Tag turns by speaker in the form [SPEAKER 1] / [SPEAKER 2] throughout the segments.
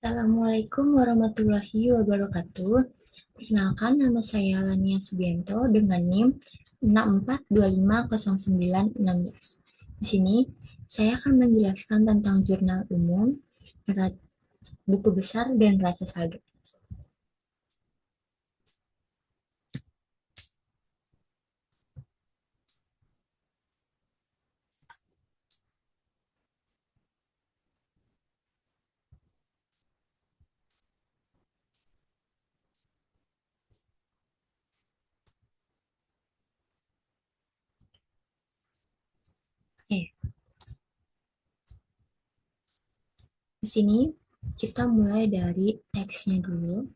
[SPEAKER 1] Assalamualaikum warahmatullahi wabarakatuh. Perkenalkan, nama saya Lania Subianto dengan NIM 64250916. Di sini, saya akan menjelaskan tentang jurnal umum, buku besar, dan raca saldo. Oke, di sini kita mulai dari teksnya dulu.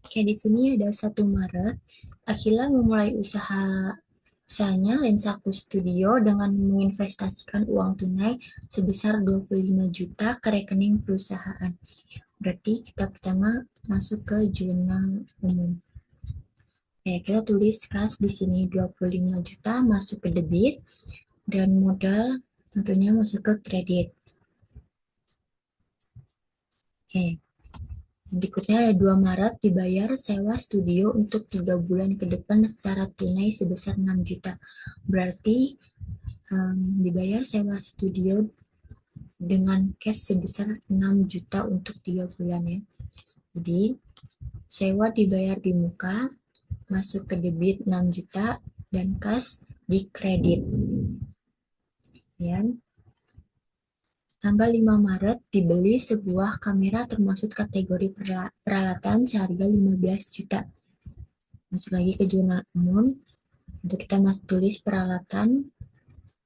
[SPEAKER 1] Oke, di sini ada 1 Maret, Akila memulai usahanya Lensaku Studio dengan menginvestasikan uang tunai sebesar 25 juta ke rekening perusahaan. Berarti kita pertama masuk ke jurnal umum. Oke, kita tulis kas di sini 25 juta masuk ke debit dan modal tentunya masuk ke kredit. Oke. Berikutnya ada 2 Maret dibayar sewa studio untuk 3 bulan ke depan secara tunai sebesar 6 juta. Berarti dibayar sewa studio dengan cash sebesar 6 juta untuk 3 bulan ya. Jadi sewa dibayar di muka, masuk ke debit 6 juta, dan kas di kredit. Ya. Tanggal 5 Maret dibeli sebuah kamera termasuk kategori peralatan seharga 15 juta. Masuk lagi ke jurnal umum. Untuk kita tulis peralatan,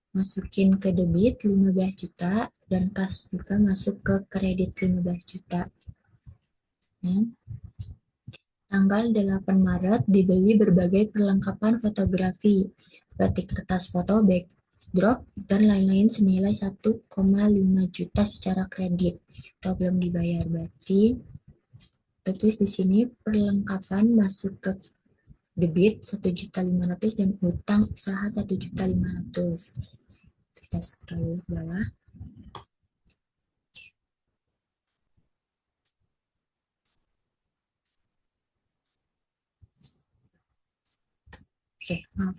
[SPEAKER 1] masukin ke debit 15 juta dan kas juga masuk ke kredit 15 juta. Ya. Tanggal 8 Maret dibeli berbagai perlengkapan fotografi seperti kertas foto, backdrop, dan lain-lain senilai 1,5 juta secara kredit atau belum dibayar. Berarti kita tulis di sini perlengkapan masuk ke debit 1.500.000 dan utang usaha 1.500.000. Kita scroll ke bawah. Oke, maaf.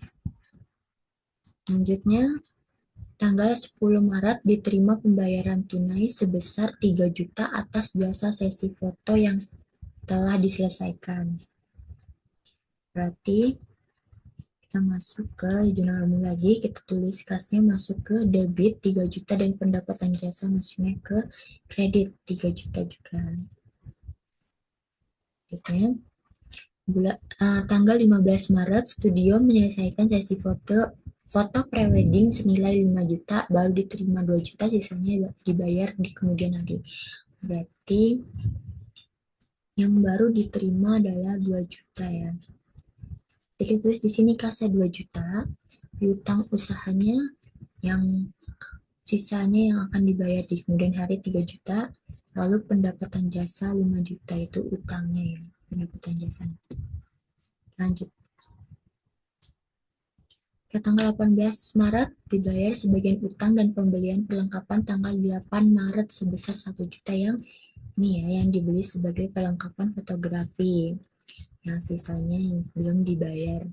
[SPEAKER 1] Selanjutnya, tanggal 10 Maret diterima pembayaran tunai sebesar 3 juta atas jasa sesi foto yang telah diselesaikan. Berarti kita masuk ke jurnal umum lagi, kita tulis kasnya masuk ke debit 3 juta dan pendapatan jasa masuknya ke kredit 3 juta juga. Gitu ya. Tanggal 15 Maret, studio menyelesaikan sesi foto prewedding senilai 5 juta, baru diterima 2 juta, sisanya dibayar di kemudian hari. Berarti yang baru diterima adalah 2 juta ya. Jadi tulis di sini kasnya 2 juta, piutang usahanya yang sisanya yang akan dibayar di kemudian hari 3 juta, lalu pendapatan jasa 5 juta itu utangnya ya, pendapatan jasa. Lanjut. Ke tanggal 18 Maret dibayar sebagian utang dan pembelian perlengkapan tanggal 8 Maret sebesar 1 juta yang ini ya, yang dibeli sebagai perlengkapan fotografi. Yang sisanya yang belum dibayar.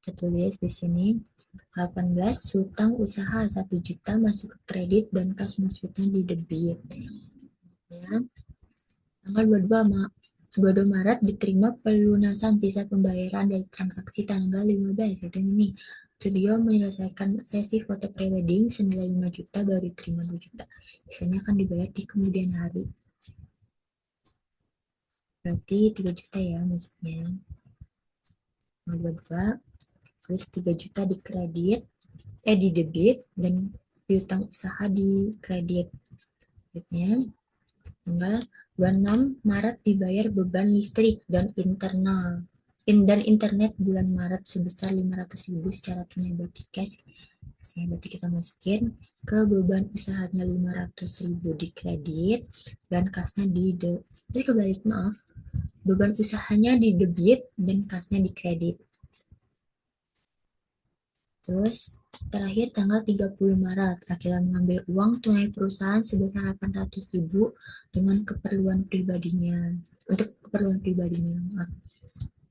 [SPEAKER 1] Kita tulis di sini 18 hutang usaha 1 juta masuk ke kredit dan kas masuknya di debit. Ya. Tanggal 22 Maret diterima pelunasan sisa pembayaran dari transaksi tanggal 15, yaitu ini. Studio menyelesaikan sesi foto prewedding senilai 5 juta, baru diterima 2 juta. Sisanya akan dibayar di kemudian hari. Berarti 3 juta ya maksudnya. 22, terus 3 juta di kredit, di debit, dan piutang usaha di kredit. Berikutnya, tanggal 26 Maret dibayar beban listrik dan internet bulan Maret sebesar 500.000 secara tunai, berarti cash. Berarti kita masukin ke beban usahanya 500.000 di kredit dan kasnya di kebalik, maaf. Beban usahanya di debit dan kasnya di kredit. Terus terakhir tanggal 30 Maret, Akila mengambil uang tunai perusahaan sebesar 800.000 dengan keperluan pribadinya. Untuk keperluan pribadinya. Maaf.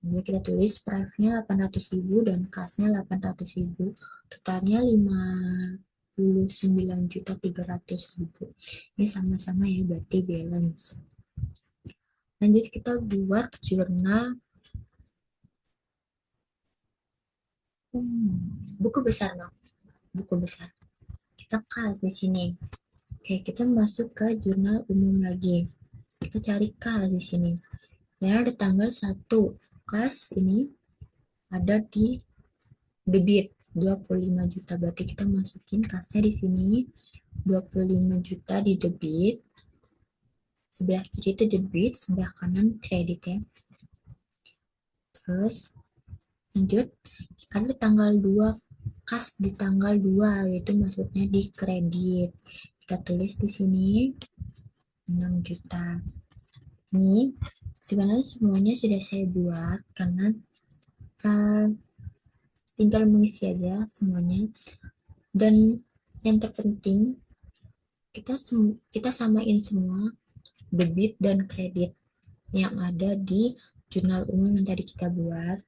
[SPEAKER 1] Jadi kita tulis prive-nya 800.000 dan kas-nya 800.000. Totalnya 59.300.000. Ini sama-sama ya, berarti balance. Lanjut kita buat jurnal buku besar, no? Buku besar. Kita kas di sini. Oke, kita masuk ke jurnal umum lagi. Kita cari kas di sini. Ya, ada tanggal 1. Kas ini ada di debit 25 juta. Berarti kita masukin kasnya di sini 25 juta di debit. Sebelah kiri itu debit, sebelah kanan kredit ya. Terus lanjut, ada tanggal 2, kas di tanggal 2, yaitu maksudnya di kredit. Kita tulis di sini 6 juta. Ini sebenarnya semuanya sudah saya buat karena tinggal mengisi aja semuanya. Dan yang terpenting kita samain semua debit dan kredit yang ada di jurnal umum yang tadi kita buat.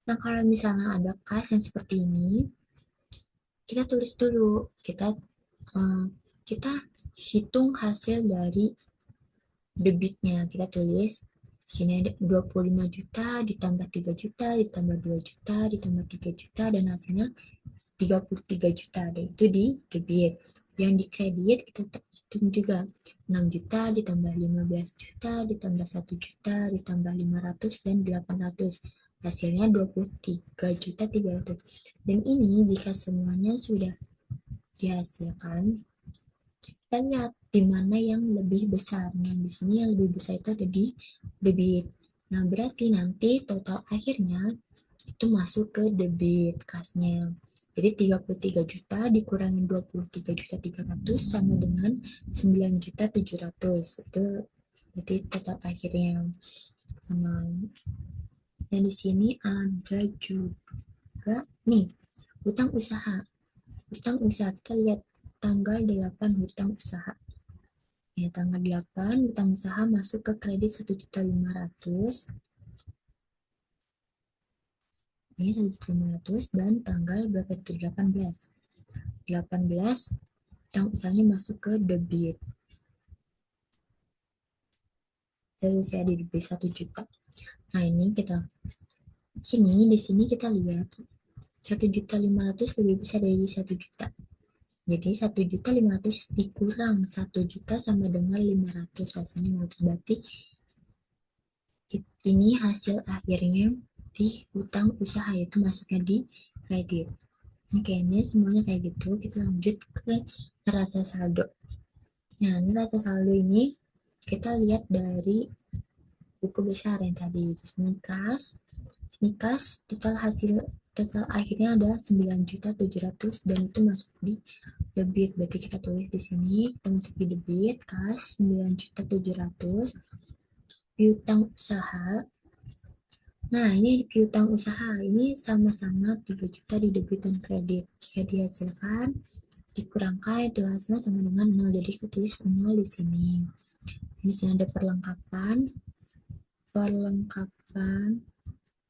[SPEAKER 1] Nah, kalau misalnya ada kas yang seperti ini, kita tulis dulu, kita hitung hasil dari debitnya. Kita tulis sini ada 25 juta ditambah 3 juta ditambah 2 juta ditambah 3 juta dan hasilnya 33 juta. Dan itu di debit. Yang di kredit kita hitung juga 6 juta ditambah 15 juta ditambah 1 juta ditambah 500 dan 800. Hasilnya 23.300. Dan ini jika semuanya sudah dihasilkan, kita lihat di mana yang lebih besar. Nah, di sini yang lebih besar itu ada di debit. Nah, berarti nanti total akhirnya itu masuk ke debit kasnya. Jadi 33 juta dikurangin 23.300 sama dengan 9.700. Itu berarti total akhirnya. Sama yang di sini ada juga nih, hutang usaha. Hutang usaha kita lihat tanggal 8 hutang usaha. Ya, tanggal 8 hutang usaha masuk ke kredit 1.500.000. Ini 1.500.000 dan tanggal berapa itu? 18. 18 hutang usahanya masuk ke debit. Lalu saya di debit 1 juta. Nah, ini kita di sini kita lihat 1.500.000 lebih besar dari 1 juta. Jadi 1.500.000 dikurang 1 juta sama dengan 500, hasilnya 500. Berarti ini hasil akhirnya di hutang usaha, itu masuknya di kredit. Oke, ini semuanya kayak gitu. Kita lanjut ke neraca saldo. Nah, neraca saldo ini kita lihat dari buku besar yang tadi. Ini kas total akhirnya ada 9.700 dan itu masuk di debit. Berarti kita tulis di sini, kita masuk di debit, kas 9.700, piutang usaha. Nah, ini piutang usaha ini sama-sama 3 juta di debit dan kredit. Jika dihasilkan, dikurangkan itu hasilnya sama dengan 0. Jadi kita tulis 0 di sini. Di sini ada perlengkapan.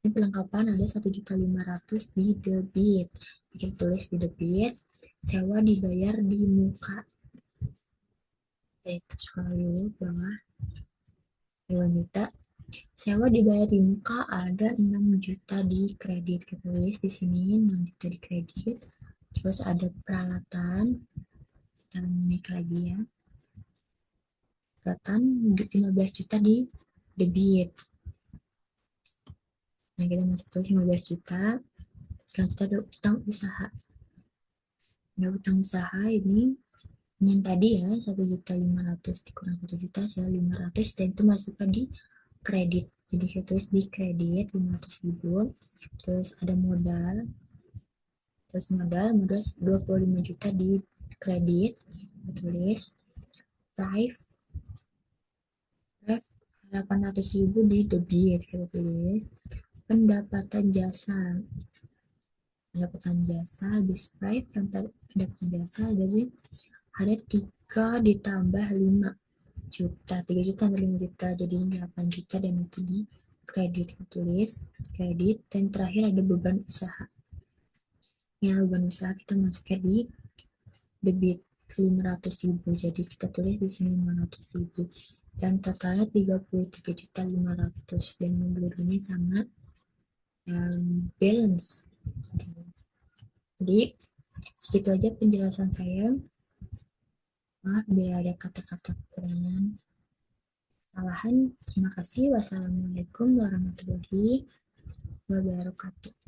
[SPEAKER 1] Ini perlengkapan ada 1.500.000 di debit. Kita tulis di debit, sewa dibayar di muka. Itu scroll dulu bawah. 2 juta. Sewa dibayar di muka ada 6 juta di kredit. Kita tulis di sini 6 juta di kredit. Terus ada peralatan. Kita naik lagi ya. Peralatan 15 juta di debit. Nah, kita masuk ke 15 juta. Selanjutnya ada utang usaha. Ada utang usaha ini yang tadi ya 1.500.000 dikurang 1 juta hasil 500 dan itu masukkan di kredit. Jadi saya tulis di kredit 500.000. Terus ada modal. Terus modal 25 juta di kredit. Kita tulis prive 800.000 di debit. Kita tulis pendapatan jasa pendapatan jasa, habis price, pendapatan jasa, jadi ada 3 ditambah 5 juta, 3 juta sampai 5 juta, jadi 8 juta, dan itu di kredit, tulis kredit. Dan terakhir ada beban usaha. Ya, beban usaha kita masuknya di debit 500.000, jadi kita tulis di sini 500.000, dan totalnya 33.500.000, dan membelinya sama balance. Jadi segitu aja penjelasan saya. Maaf bila ada kata-kata kekurangan, kesalahan. Terima kasih. Wassalamualaikum warahmatullahi wabarakatuh.